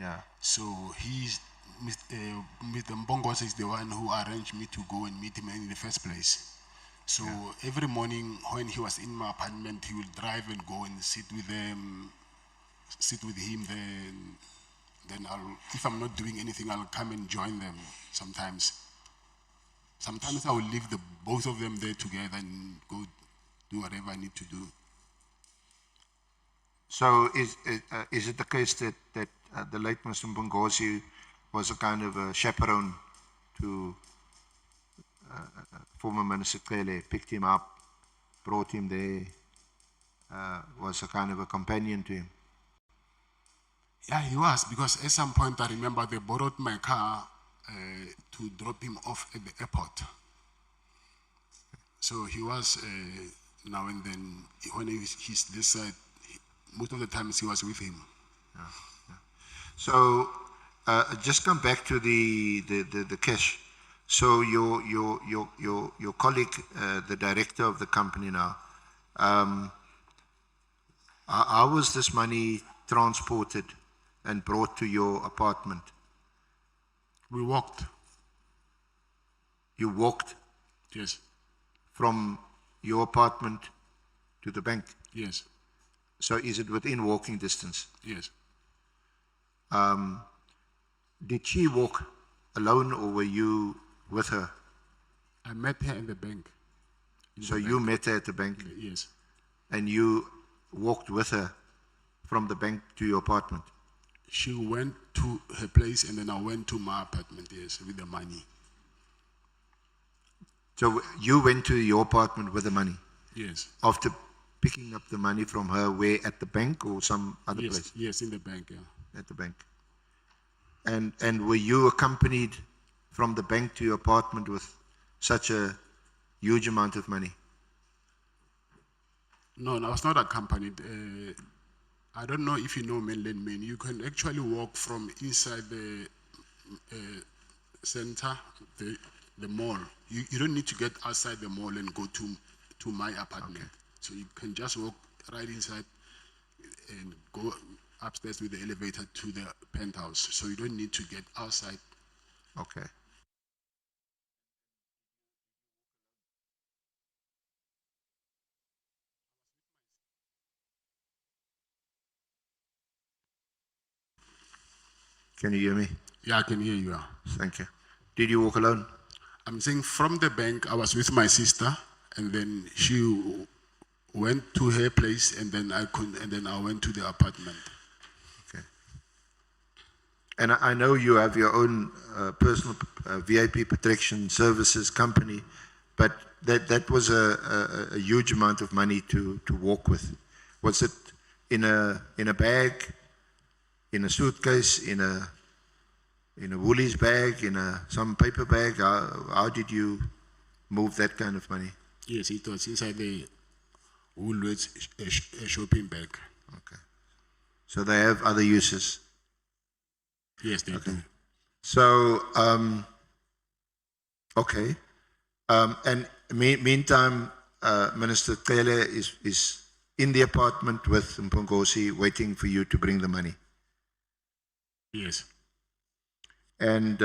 Yeah. So Mr. Bongos is the one who arranged me to go and meet him in the first place. So every morning when he was in my apartment, he would drive and go and sit with them, sit with him there. Then if I'm not doing anything, I'll come and join them sometimes. Sometimes I will leave both of them there together and go do whatever I need to do. So is it the case that the late Mr. Mbongozi was a kind of a chaperone to former Minister Cele, picked him up, brought him there, was a kind of a companion to him? Yeah, he was, because at some point I remember they borrowed my car to drop him off at the airport. So he was now and then, when he's this side, most of the times he was with him. Yeah, yeah. So just come back to the cash. So your colleague, the director of the company now, how was this money transported and brought to your apartment? We walked. You walked? Yes. From your apartment to the bank? Yes. So is it within walking distance? Yes. Did she walk alone or were you with her? I met her in the bank. So you met her at the bank? Yes. And you walked with her from the bank to your apartment? She went to her place and then I went to my apartment, yes, with the money. So you went to your apartment with the money? Yes. After picking up the money from her, where, at the bank or some other Yes, place? yes, in the bank, yeah. At the bank. And were you accompanied from the bank to your apartment with such a huge amount of money? No, I was not accompanied. I don't know if you know mainland Maine. You can actually walk from inside the center, the mall. You don't need to get outside the mall and go to my apartment. Okay. So you can just walk right inside and go upstairs with the elevator to the penthouse. So you don't need to get outside. Okay. Can you hear me? Yeah, I can hear you. Thank you. Did you walk alone? I'm saying from the bank, I was with my sister, and then she went to her place, and then I went to the apartment. Okay. And I know you have your own personal VIP protection services company, but that was a huge amount of money to walk with. Was it in a bag, in a suitcase, in a Woolies bag, in some paper bag? How did you move that kind of money? Yes, it was inside the Woolworths shopping bag. Okay. So they have other uses? Yes, they do. So, okay. And meantime, Minister Cele is in the apartment with Mpongosi waiting for you to bring the money? Yes. And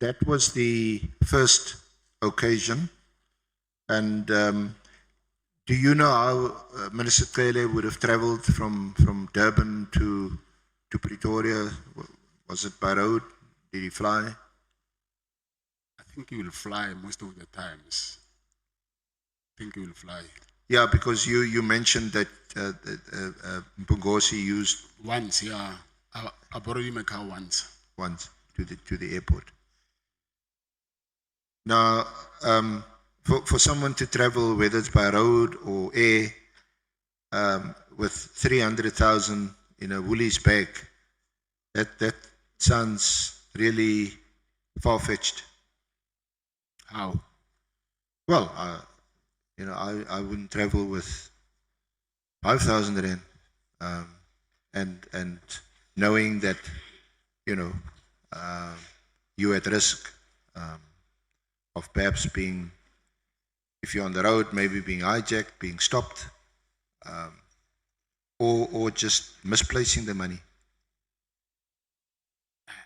that was the first occasion. And do you know how Minister Cele would have traveled from Durban to Pretoria? Was it by road? Did he fly? I think he will fly most of the times. I think he will fly. Yeah, because you mentioned that Bongos used once. Yeah, I borrowed him a car once. Once to the airport. Now, for someone to travel, whether it's by road or air, with 300,000 in a Woolies bag, that sounds really far-fetched. How? Well, I wouldn't travel with 5,000 rand, and knowing that, you're at risk of perhaps being, if you're on the road, maybe being hijacked, being stopped. or just misplacing the money?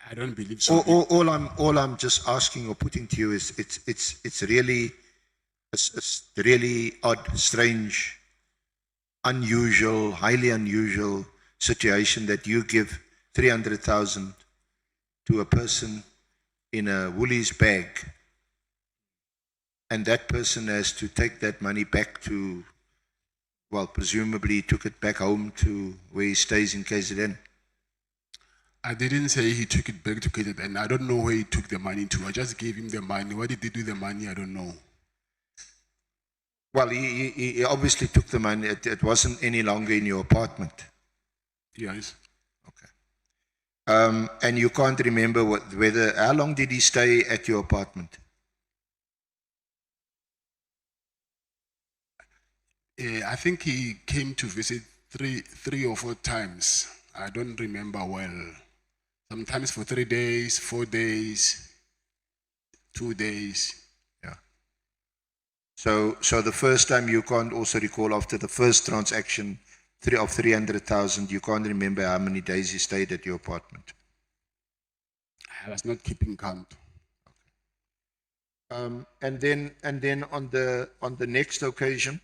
I don't believe so. All I'm just asking or putting to you is it's really it's really odd, strange, unusual, highly unusual situation that you give 300,000 to a person in a Woolies bag, and that person has to take that money back to, well, presumably he took it back home to where he stays in KZN. I didn't say he took it back to KZN, and I don't know where he took the money to. I just gave him the money. What did he do with the money? I don't know. Well, he obviously took the money. It wasn't any longer in your apartment. Yes. Okay. And you can't remember how long did he stay at your apartment? I think he came to visit three or four times. I don't remember well. Sometimes for 3 days, 4 days, 2 days. Yeah. So the first time you can't also recall after the first transaction of 300,000, you can't remember how many days he stayed at your apartment. I was not keeping count. And then on the next occasion,